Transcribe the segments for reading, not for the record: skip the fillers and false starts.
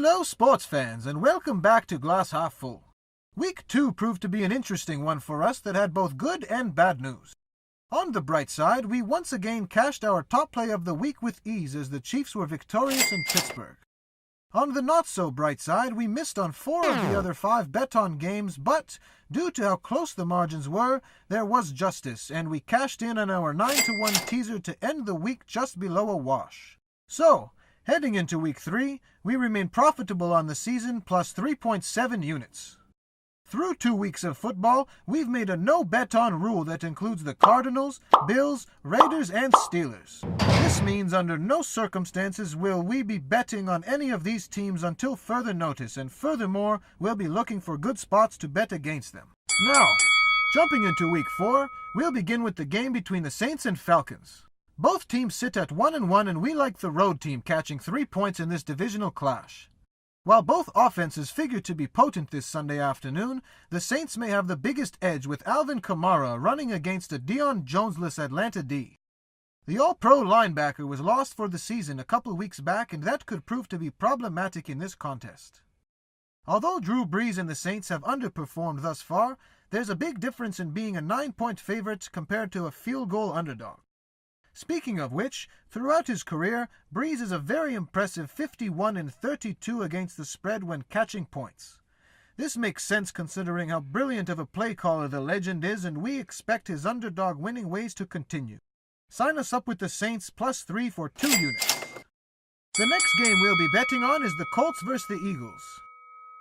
Hello, sports fans, and welcome back to Glass Half Full. Week 2 proved to be an interesting one for us that had both good and bad news. On the bright side, we once again cashed our top play of the week with ease as the Chiefs were victorious in Pittsburgh. On the not-so-bright side, we missed on 4 of the other 5 bet-on games, but due to how close the margins were, there was justice, and we cashed in on our 9-1 teaser to end the week just below a wash. So, heading into Week 3, we remain profitable on the season plus 3.7 units. Through 2 weeks of football, we've made a no-bet-on rule that includes the Cardinals, Bills, Raiders, and Steelers. This means under no circumstances will we be betting on any of these teams until further notice, and furthermore, we'll be looking for good spots to bet against them. Now, jumping into Week 4, we'll begin with the game between the Saints and Falcons. Both teams sit at 1-1, and we like the road team catching 3 points in this divisional clash. While both offenses figure to be potent this Sunday afternoon, the Saints may have the biggest edge with Alvin Kamara running against a Deion Jones-less Atlanta D. The All-Pro linebacker was lost for the season a couple weeks back, and that could prove to be problematic in this contest. Although Drew Brees and the Saints have underperformed thus far, there's a big difference in being a 9-point favorite compared to a field-goal underdog. Speaking of which, throughout his career, Brees is a very impressive 51-32 against the spread when catching points. This makes sense considering how brilliant of a play caller the legend is, and we expect his underdog winning ways to continue. Sign us up with the Saints plus 3 for 2 units. The next game we'll be betting on is the Colts vs. the Eagles.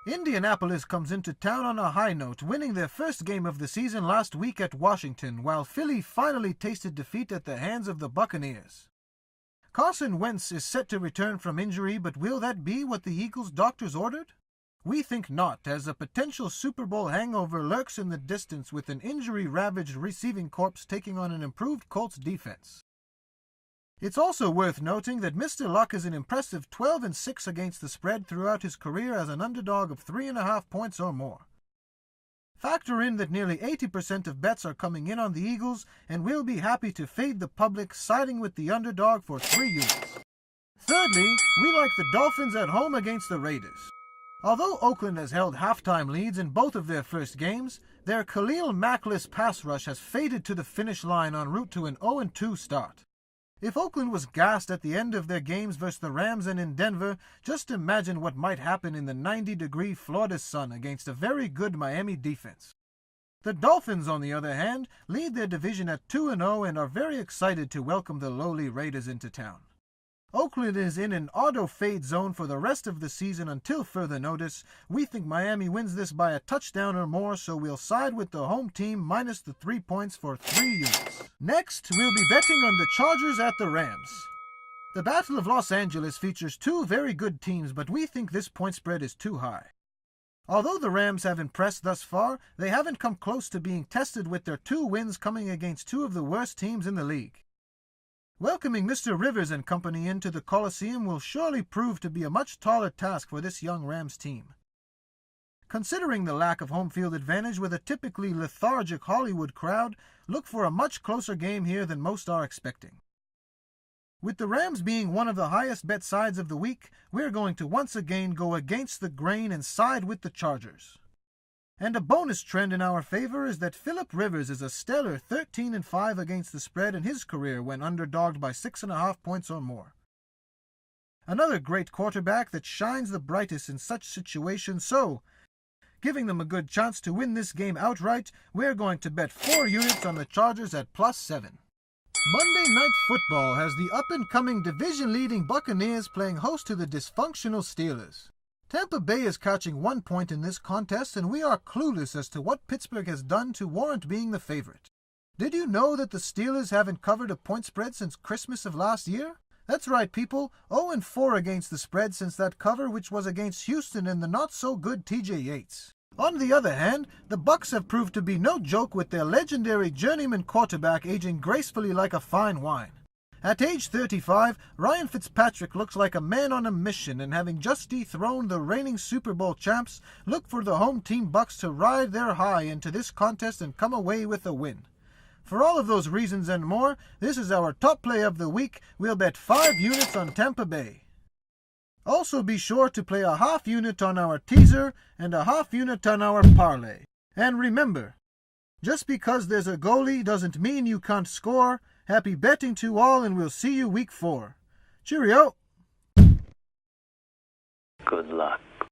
Indianapolis comes into town on a high note, winning their first game of the season last week at Washington, while Philly finally tasted defeat at the hands of the Buccaneers. Carson Wentz is set to return from injury, but will that be what the Eagles' doctors ordered? We think not, as a potential Super Bowl hangover lurks in the distance with an injury-ravaged receiving corps taking on an improved Colts defense. It's also worth noting that Mr. Luck is an impressive 12-6 against the spread throughout his career as an underdog of 3.5 points or more. Factor in that nearly 80% of bets are coming in on the Eagles, and we'll be happy to fade the public, siding with the underdog for 3 units. Thirdly, we like the Dolphins at home against the Raiders. Although Oakland has held halftime leads in both of their first games, their Khalil Mack-less pass rush has faded to the finish line en route to an 0-2 start. If Oakland was gassed at the end of their games versus the Rams and in Denver, just imagine what might happen in the 90-degree Florida sun against a very good Miami defense. The Dolphins, on the other hand, lead their division at 2-0 and are very excited to welcome the lowly Raiders into town. Oakland is in an auto-fade zone for the rest of the season until further notice. We think Miami wins this by a touchdown or more, so we'll side with the home team minus the 3 points for 3 units. Next, we'll be betting on the Chargers at the Rams. The Battle of Los Angeles features 2 very good teams, but we think this point spread is too high. Although the Rams have impressed thus far, they haven't come close to being tested with their 2 wins coming against 2 of the worst teams in the league. Welcoming Mr. Rivers and company into the Coliseum will surely prove to be a much taller task for this young Rams team. Considering the lack of home field advantage with a typically lethargic Hollywood crowd, look for a much closer game here than most are expecting. With the Rams being one of the highest bet sides of the week, we're going to once again go against the grain and side with the Chargers. And a bonus trend in our favor is that Philip Rivers is a stellar 13-5 against the spread in his career when underdogged by 6.5 points or more. Another great quarterback that shines the brightest in such situations, so, giving them a good chance to win this game outright, we're going to bet 4 units on the Chargers at plus 7. Monday Night Football has the up-and-coming division-leading Buccaneers playing host to the dysfunctional Steelers. Tampa Bay is catching 1 point in this contest, and we are clueless as to what Pittsburgh has done to warrant being the favorite. Did you know that the Steelers haven't covered a point spread since Christmas of last year? That's right, people, 0-4 against the spread since that cover, which was against Houston and the not-so-good T.J. Yates. On the other hand, the Bucs have proved to be no joke with their legendary journeyman quarterback aging gracefully like a fine wine. At age 35, Ryan Fitzpatrick looks like a man on a mission, and having just dethroned the reigning Super Bowl champs, look for the home team Bucs to ride their high into this contest and come away with a win. For all of those reasons and more, this is our top play of the week. We'll bet 5 units on Tampa Bay. Also be sure to play a half unit on our teaser and a half unit on our parlay. And remember, just because there's a goalie doesn't mean you can't score. Happy betting to all, and we'll see you week 4. Cheerio! Good luck.